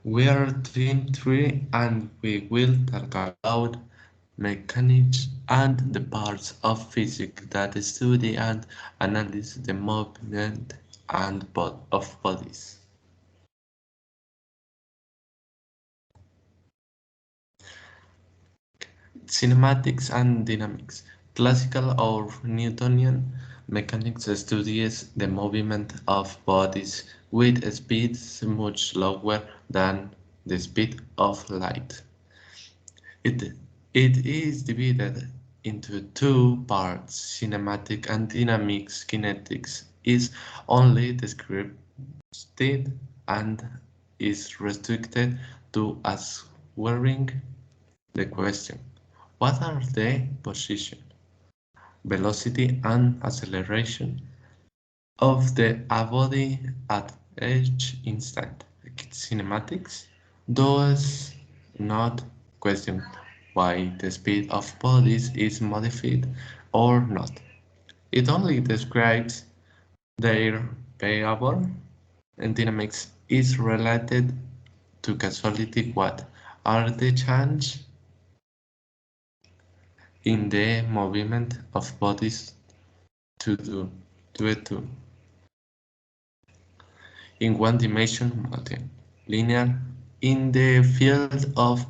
We are Team 3 and we will talk about mechanics and the parts of physics that study and analyze the movement and of bodies. Cinematics and dynamics. Classical or Newtonian mechanics studies the movement of bodies with speeds much lower than the speed of light. It, it is divided into two parts, cinematic and dynamics. Kinetics is only described and is restricted to answering the question, what are the position, velocity and acceleration of a body at each instant? Cinematics does not question why the speed of bodies is modified or not. It only describes their behavior, and dynamics is related to causality. What are the changes in the movement of bodies to do to in one-dimension model. Linear. In the field of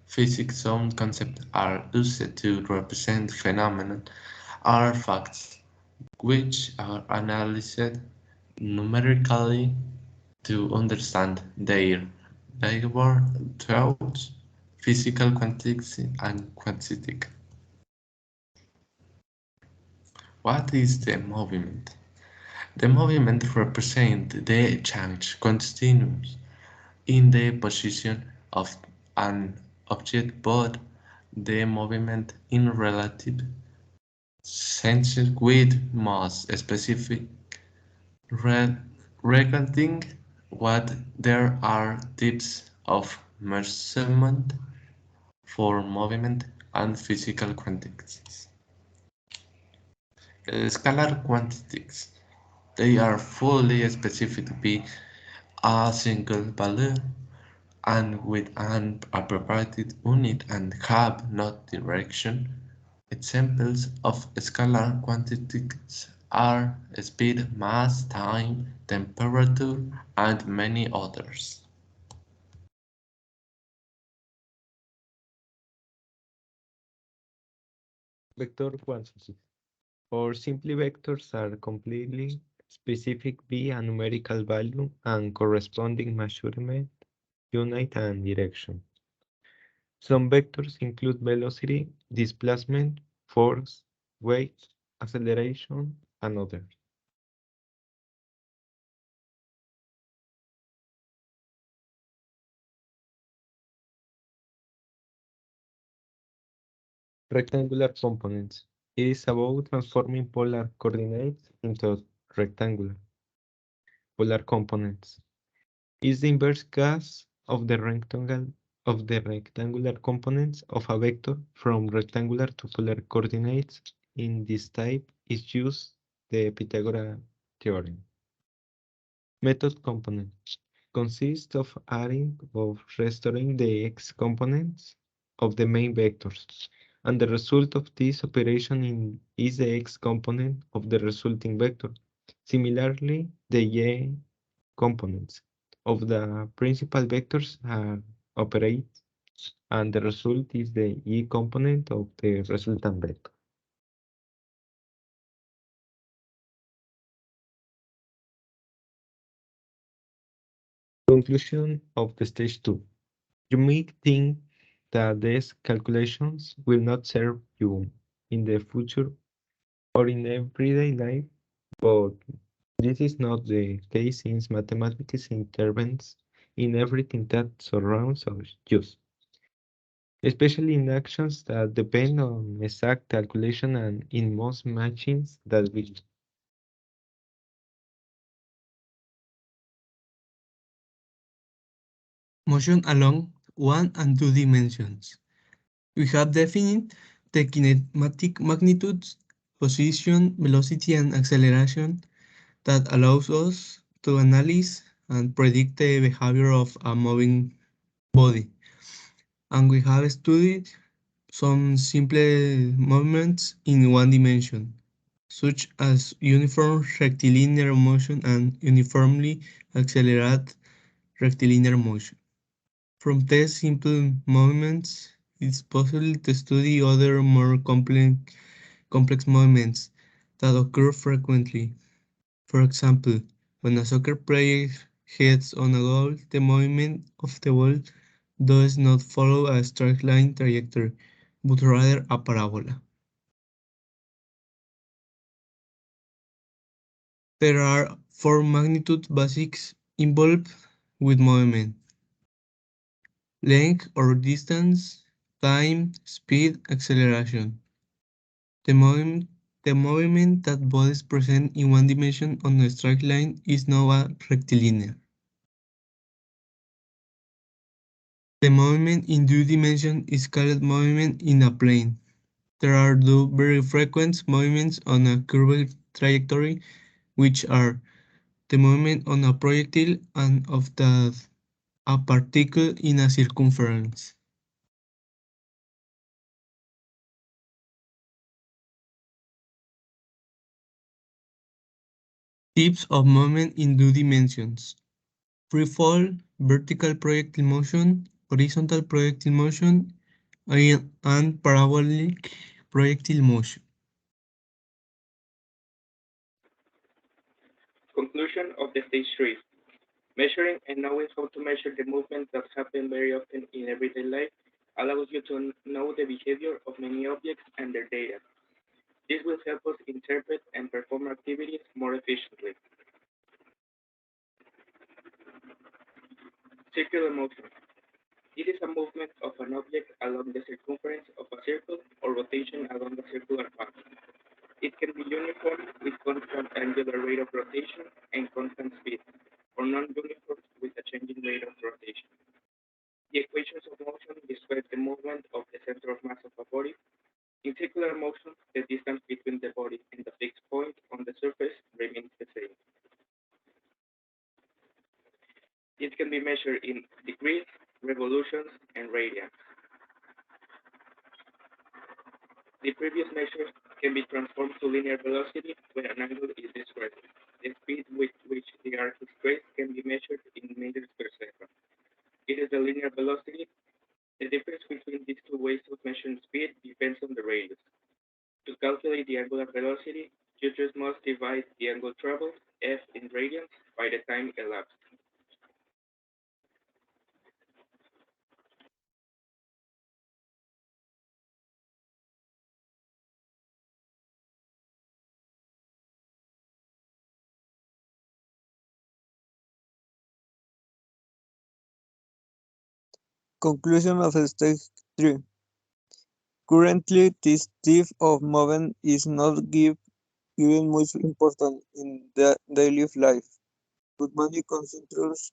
physics, some concepts are used to represent phenomena or facts, which are analyzed numerically to understand their behavior through physical quantics and quantistic. What is the movement? The movement represents the change continuous in the position of an object, but the movement in relative sense with most specific regarding what there are types of measurement for movement and physical quantities. Scalar quantities. They are fully specific to be a single value and with an appropriate unit and have no direction. Examples of scalar quantities are speed, mass, time, temperature, and many others. Vector quantity, or simply vectors, are completely specific v a numerical value and corresponding measurement, unit, and direction. Some vectors include velocity, displacement, force, weight, acceleration, and others. Rectangular components is about transforming polar coordinates into rectangular. Polar components is the inverse case of the rectangular components of a vector from rectangular to polar coordinates. In this type is used the Pythagorean theorem. Method component consists of adding or restoring the x components of the main vectors, and the result of this operation is the x component of the resulting vector. Similarly, the y components of the principal vectors operate, and the result is the y component of the resultant vector. Conclusion of the stage 2. You may think that these calculations will not serve you in the future or in everyday life, but this is not the case since mathematics intervenes in everything that surrounds us, especially in actions that depend on exact calculation and in most machines that we use. Motion along one and two dimensions. We have defined the kinematic magnitudes, position, velocity, and acceleration that allows us to analyze and predict the behavior of a moving body. And we have studied some simple movements in one dimension, such as uniform rectilinear motion and uniformly accelerated rectilinear motion. From these simple movements, it's possible to study other more complex movements that occur frequently. For example, when a soccer player hits on a goal, the movement of the ball does not follow a straight line trajectory, but rather a parabola. There are four magnitude basics involved with movement: length or distance, time, speed, acceleration. The movement, the movement that bodies present in one dimension on a straight line is now a rectilinear. The movement in two dimensions is called movement in a plane. There are two very frequent movements on a curved trajectory, which are the movement on a projectile and of a particle in a circumference. Types of movement in two dimensions: free fall, vertical projectile motion, horizontal projectile motion, and parabolic projectile motion. Conclusion of the stage 3. Measuring and knowing how to measure the movements that happen very often in everyday life allows you to know the behavior of many objects and their data. This will help us interpret and perform activities more efficiently. Circular motion. This is a movement of an object along the circumference of a circle or rotation along a circular path. It can be uniform with constant angular rate of rotation and constant speed, or non-uniform with a changing rate of rotation. The equations of motion describe the movement of the center of mass of a body. In circular motion, the distance between the body and the fixed point on the surface remains the same. It can be measured in degrees, revolutions, and radians. The previous measures can be transformed to linear velocity when an angle is described. The speed with which the arc is traced can be measured in meters per second. It is the linear velocity. The difference between these two ways of measuring speed depends on the radius. To calculate the angular velocity, you just must divide the angle traveled, f in radians, by the time elapsed. Conclusion of stage 3. Currently, this type of movement is not given much importance in the daily life, but many considers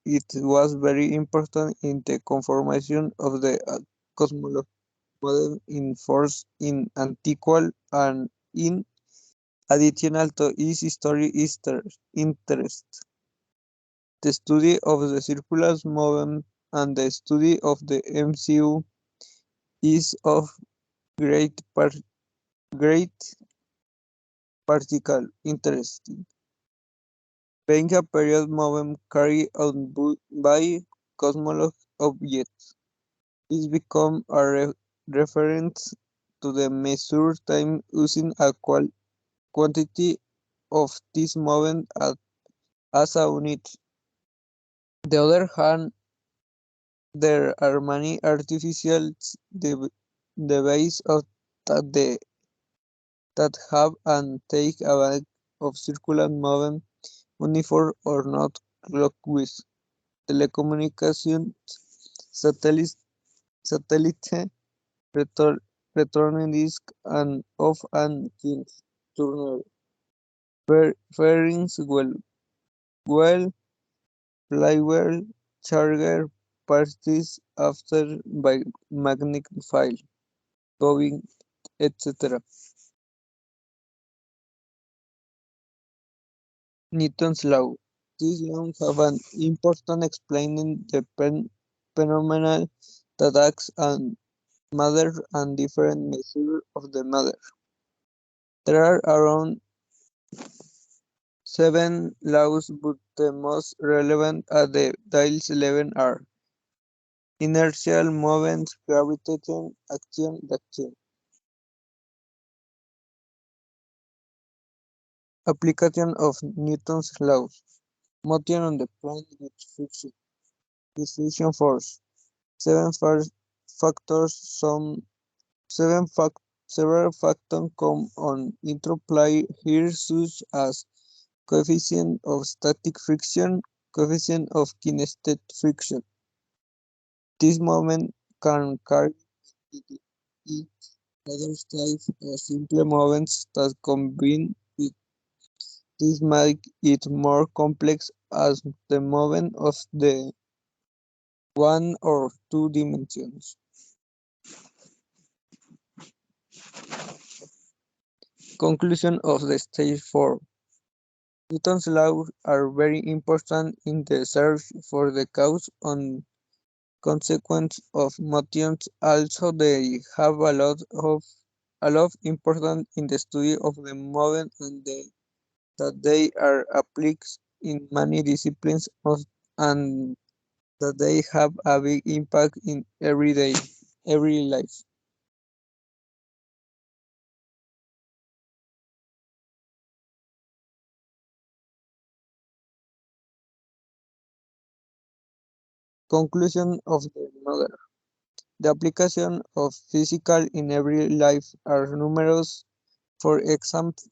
it was very important in the conformation of the cosmology model in force in antiqual and in additional to its history interest. The study of the circular movement and the study of the MCU is of great practical interest. Being a period movement carried out by cosmological objects is become a reference to the measure time using a quantity of this movement as a unit. On the other hand, there are many artificial devices that have and take advantage of circular movement, uniform or not clockwise. Telecommunications, satellite, return, returning disk, and off and kings, turner, fairings, well, flywheel, charger, parties after by magnetic file, going, etc. Newton's law. This law have an important explaining phenomenon that acts on matter and different measures of the matter. There are around 7 laws, but the most relevant at the Dial's level are inertial movements, gravitation, action, reaction. Application of Newton's laws. Motion on the plane with friction force. Seven factors. Several factors come on interplay here, such as coefficient of static friction, coefficient of kinetic friction. This moment can carry each other types or simple moments that combine with this make it more complex as the moment of the one or two dimensions. Conclusion of the stage 4. Newton's laws are very important in the search for the cause and consequence of motions. Also, they have a lot of importance in the study of the movement and that they are applied in many disciplines and that they have a big impact in every life. Conclusion of the model. The application of physical in every life are numerous. For example,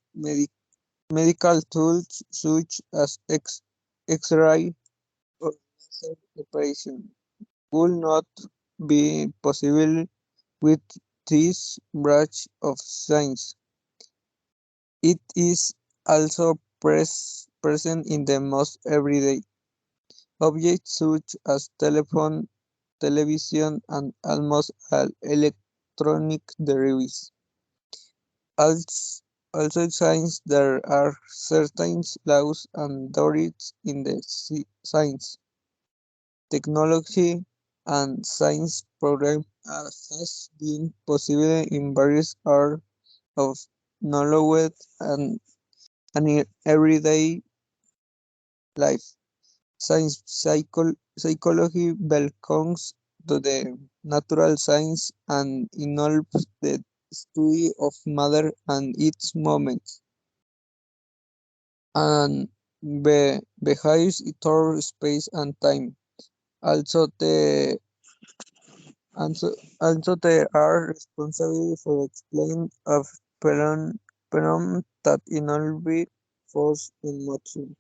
medical tools such as X-ray or laser operation would not be possible with this branch of science. It is also present in the most everyday objects such as telephone, television, and almost all electronic derivatives. Also, in science, there are certain laws and theories in the science, technology, and science program has been possible in various areas of knowledge and in everyday life. Science psychology belongs to the natural science and involves the study of matter and its moments, and behaves through space and time. Also, also, also they are responsible for explaining of phenomena that involve force and motion.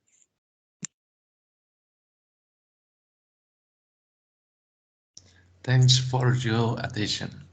Thanks for your attention.